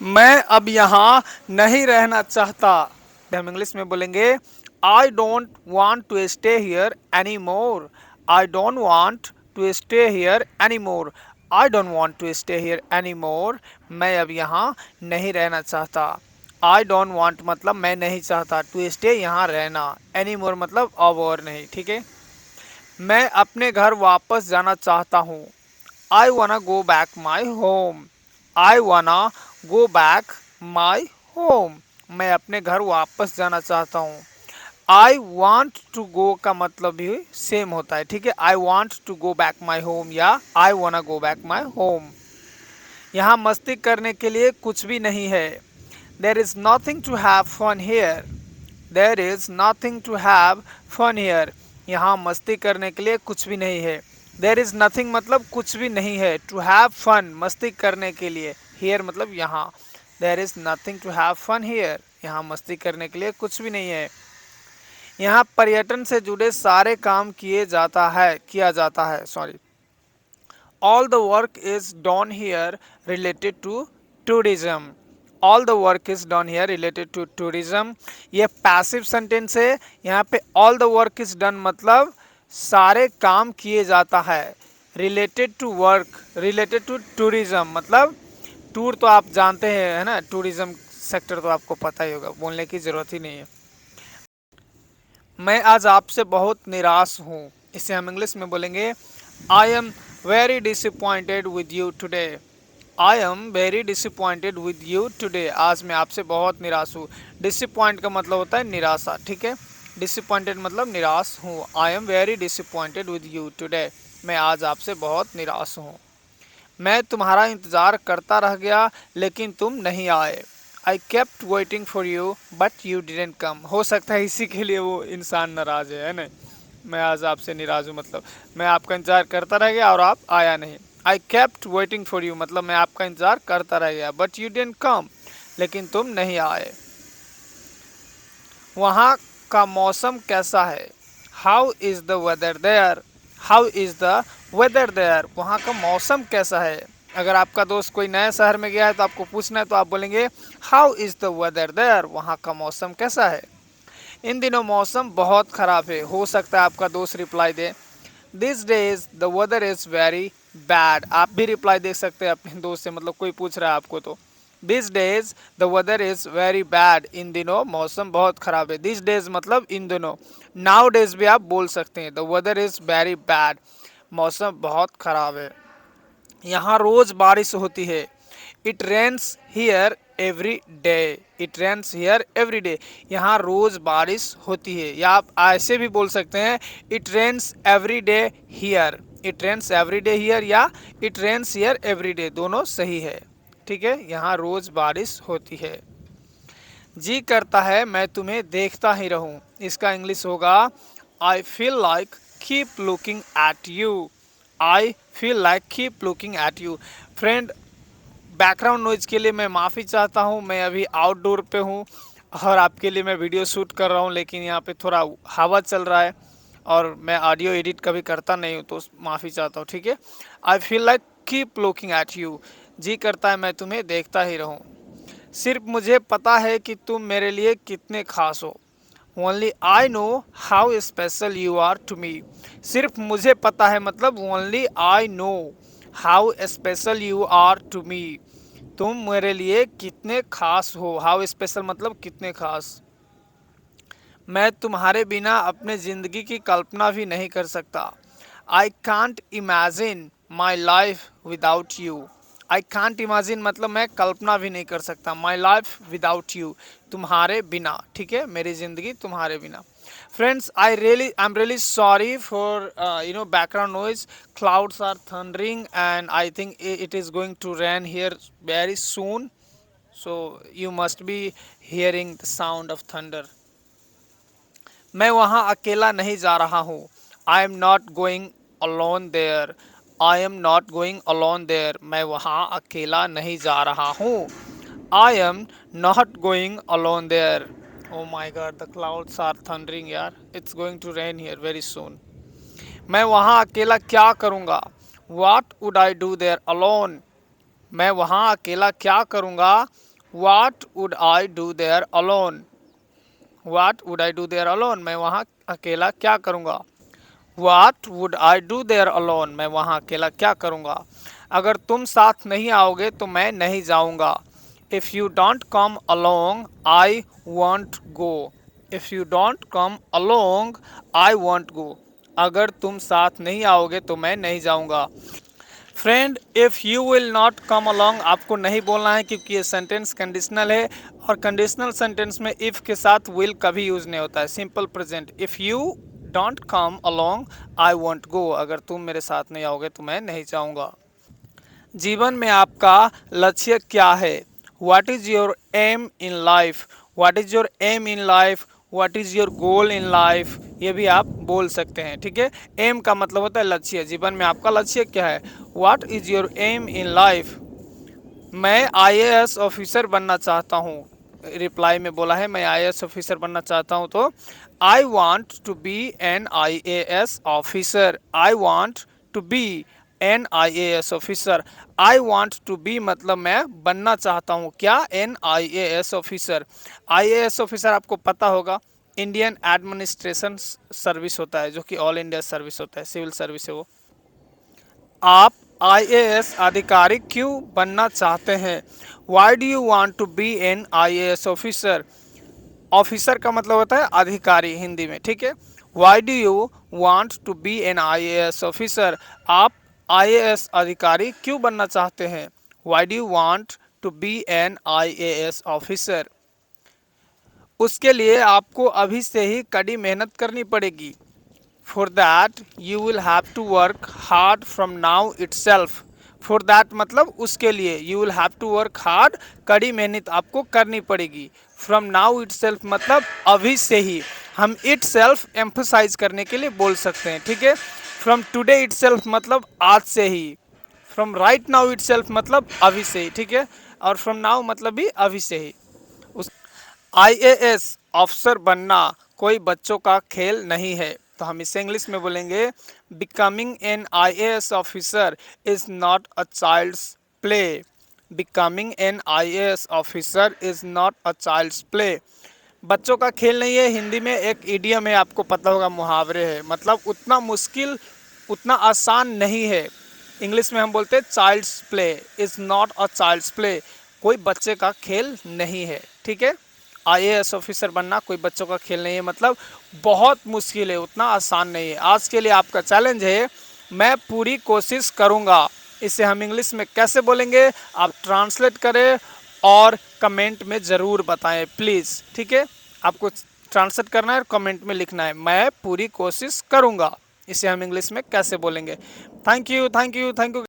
मैं अब यहाँ नहीं रहना चाहता। हम इंग्लिश में बोलेंगे I don't want to stay here any more. I don't want to stay here any more. I don't want to stay here any more. मैं अब यहाँ नहीं रहना चाहता। आई डोंट वांट मतलब मैं नहीं चाहता, टू स्टे यहाँ रहना, एनी मोर मतलब अब और नहीं। ठीक है। मैं अपने घर वापस जाना चाहता हूँ। आई wanna go back my home. I wanna go back my home. मैं अपने घर वापस जाना चाहता हूँ। आई वॉन्ट टू गो का मतलब भी सेम होता है। ठीक है। I want to go back my home या I wanna go back my home. यहाँ मस्ती करने के लिए कुछ भी नहीं है। There is nothing to have fun here. There is nothing to have fun here. यहाँ मस्ती करने के लिए कुछ भी नहीं है। देर इज नथिंग मतलब कुछ भी नहीं है। टू हैव फन मस्ती करने के लिए। हेयर मतलब यहाँ। There is nothing to have fun here. यहाँ मस्ती करने के लिए कुछ भी नहीं है। यहाँ पर्यटन से जुड़े सारे काम किया जाता है sorry. All the work is done here related to tourism. All the work is done here related to tourism. ये पैसिव सेंटेंस है। यहाँ पे all the work is done मतलब सारे काम किए जाता है। related to work, related to tourism मतलब टूर तो आप जानते हैं है ना, टूरिज्म सेक्टर तो आपको पता ही होगा, बोलने की जरूरत ही नहीं है। मैं आज आपसे बहुत निराश हूँ। इसे हम इंग्लिश में बोलेंगे I am very disappointed with you today. I am very disappointed with you today. आज मैं आपसे बहुत निराश हूँ। डिसअपॉइंट का मतलब होता है निराशा। ठीक है। डिसअपॉइंटेड मतलब निराश हूँ। I am very disappointed with you today. मैं आज आपसे बहुत निराश हूँ। मैं तुम्हारा इंतज़ार करता रह गया लेकिन तुम नहीं आए। I kept waiting for you but you didn't कम। हो सकता है इसी के लिए वो इंसान नाराज है ना। मैं आज आपसे निराश हूँ मतलब मैं आपका इंतज़ार करता रह गया और आप आया नहीं। I kept waiting for you मतलब मैं आपका इंतज़ार करता रह गया बट यू डिडेंट कम लेकिन तुम नहीं आए। वहाँ का मौसम कैसा है? How is the weather there? How is the weather there? वहाँ का मौसम कैसा है? अगर आपका दोस्त कोई नए शहर में गया है तो आपको पूछना है तो आप बोलेंगे how is the weather there? वहाँ का मौसम कैसा है? इन दिनों मौसम बहुत ख़राब है। हो सकता है आपका दोस्त रिप्लाई दे this days the weather is very bad. आप भी रिप्लाई दे सकते हैं अपने दोस्त से, मतलब कोई पूछ रहा है आपको तो this days the weather is very bad. इन दिनों मौसम बहुत ख़राब है। दिस डेज मतलब इन दिनों। नाउ डेज भी आप बोल सकते हैं। The weather is very bad, मौसम बहुत ख़राब है। यहाँ रोज़ बारिश होती है। It rains here every day. It rains here every day. यहाँ रोज़ बारिश होती है। या आप ऐसे भी बोल सकते हैं it rains every day here. It rains every day here या it rains here every day, दोनों सही है। ठीक है। यहाँ रोज़ बारिश होती है। जी करता है मैं तुम्हें देखता ही रहूं। इसका इंग्लिश होगा आई feel like keep looking at you. I feel like keep looking at you. Friend, background noise के लिए मैं माफ़ी चाहता हूँ। मैं अभी आउटडोर पे हूँ और आपके लिए मैं वीडियो शूट कर रहा हूँ, लेकिन यहाँ पे थोड़ा हवा चल रहा है और मैं ऑडियो एडिट कभी करता नहीं हूँ तो माफ़ी चाहता हूँ। ठीक है। I feel like keep looking at you. जी करता है मैं तुम्हें देखता ही रहूँ। सिर्फ मुझे पता है कि तुम मेरे लिए कितने खास हो। Only I know how special you are to me. सिर्फ मुझे पता है मतलब only I know how special you are to me. तुम मेरे लिए कितने खास हो। हाउ स्पेशल मतलब कितने खास। मैं तुम्हारे बिना अपने ज़िंदगी की कल्पना भी नहीं कर सकता। I can't imagine my life without you. I can't imagine मतलब मैं कल्पना भी नहीं कर सकता। माई लाइफ विदाउट यू, तुम्हारे बिना। ठीक है। मेरी ज़िंदगी तुम्हारे बिना। Friends, I am really sorry for background noise. Clouds are thundering and I think it is going to rain here very soon. So you must be hearing the sound of thunder. मैं वहाँ अकेला नहीं जा रहा हूँ। I am not going alone there. I am not going alone there. मैं वहाँ अकेला नहीं जा रहा हूँ। I am not going alone there. Oh my god, the clouds are thundering यार। It's going to rain here very soon. मैं वहाँ अकेला क्या करूँगा? What would I do there alone. मैं वहाँ अकेला क्या करूँगा। What would I do there alone? What would I do there alone? मैं वहाँ अकेला क्या करूँगा। What would I do there alone? मैं वहाँ अकेला क्या करूँगा। अगर तुम साथ नहीं आओगे तो मैं नहीं जाऊँगा। If you don't come along, I won't go. If you don't come along, I won't go. अगर तुम साथ नहीं आओगे तो मैं नहीं जाऊँगा। Friend, if you will not come along आपको नहीं बोलना है, क्योंकि ये सेंटेंस कंडीशनल है और कंडीशनल सेंटेंस में इफ़ के साथ विल कभी यूज़ नहीं होता है। Simple present, if you don't come along I won't go. अगर तुम मेरे साथ नहीं आओगे तो मैं नहीं जाऊँगा। जीवन में आपका लक्ष्य क्या है। What is your aim in life. What is your aim in life. What is your goal in life. ये भी आप बोल सकते हैं, ठीक है। एम का मतलब होता है लक्ष्य। जीवन में आपका लक्ष्य क्या है। What is your aim in life. मैं आईएएस ऑफिसर बनना चाहता हूँ। रिप्लाई में बोला है मैं आईएएस ऑफिसर बनना चाहता हूँ, तो I want to be an IAS officer. I want to be an IAS officer. I want to be मतलब मैं बनना चाहता हूँ क्या, an IAS officer. IAS officer आपको पता होगा इंडियन एडमिनिस्ट्रेशन सर्विस होता है, जो कि ऑल इंडिया सर्विस होता है, सिविल सर्विस है वो। आप आईएएस अधिकारी क्यों बनना चाहते हैं। Why do you want to be an IAS officer. Officer का मतलब होता है अधिकारी हिंदी में, ठीक है। Why do you want to be an IAS officer. आप आईएएस अधिकारी क्यों बनना चाहते हैं। Why do you want to be an IAS officer. उसके लिए आपको अभी से ही कड़ी मेहनत करनी पड़ेगी। For that you will have to work hard from now itself. For that मतलब उसके लिए, you will have to work hard, कड़ी मेहनत आपको करनी पड़ेगी। From now itself मतलब अभी से ही। हम itself emphasize करने के लिए बोल सकते हैं, ठीक है। From today itself मतलब आज से ही। From right now itself मतलब अभी से ही, ठीक है। और from now मतलब भी अभी से ही। आईएएस अफसर बनना कोई बच्चों का खेल नहीं है, तो हम इसे इंग्लिश में बोलेंगे becoming an IAS officer is not a child's play. Becoming an IAS officer is not a child's play. बच्चों का खेल नहीं है। हिंदी में एक इडियम है, आपको पता होगा, मुहावरे है, मतलब उतना मुश्किल उतना आसान नहीं है। इंग्लिश में हम बोलते हैं child's play is not a child's play. कोई बच्चे का खेल नहीं है, ठीक है। आईएएस ऑफिसर बनना कोई बच्चों का खेल नहीं है, मतलब बहुत मुश्किल है, उतना आसान नहीं है। आज के लिए आपका चैलेंज है, मैं पूरी कोशिश करूँगा। इसे हम इंग्लिश में कैसे बोलेंगे आप ट्रांसलेट करें और कमेंट में ज़रूर बताएं प्लीज़, ठीक है। आपको ट्रांसलेट करना है और कमेंट में लिखना है मैं पूरी कोशिश करूँगा। इसे हम इंग्लिश में कैसे बोलेंगे। Thank you thank you thank you.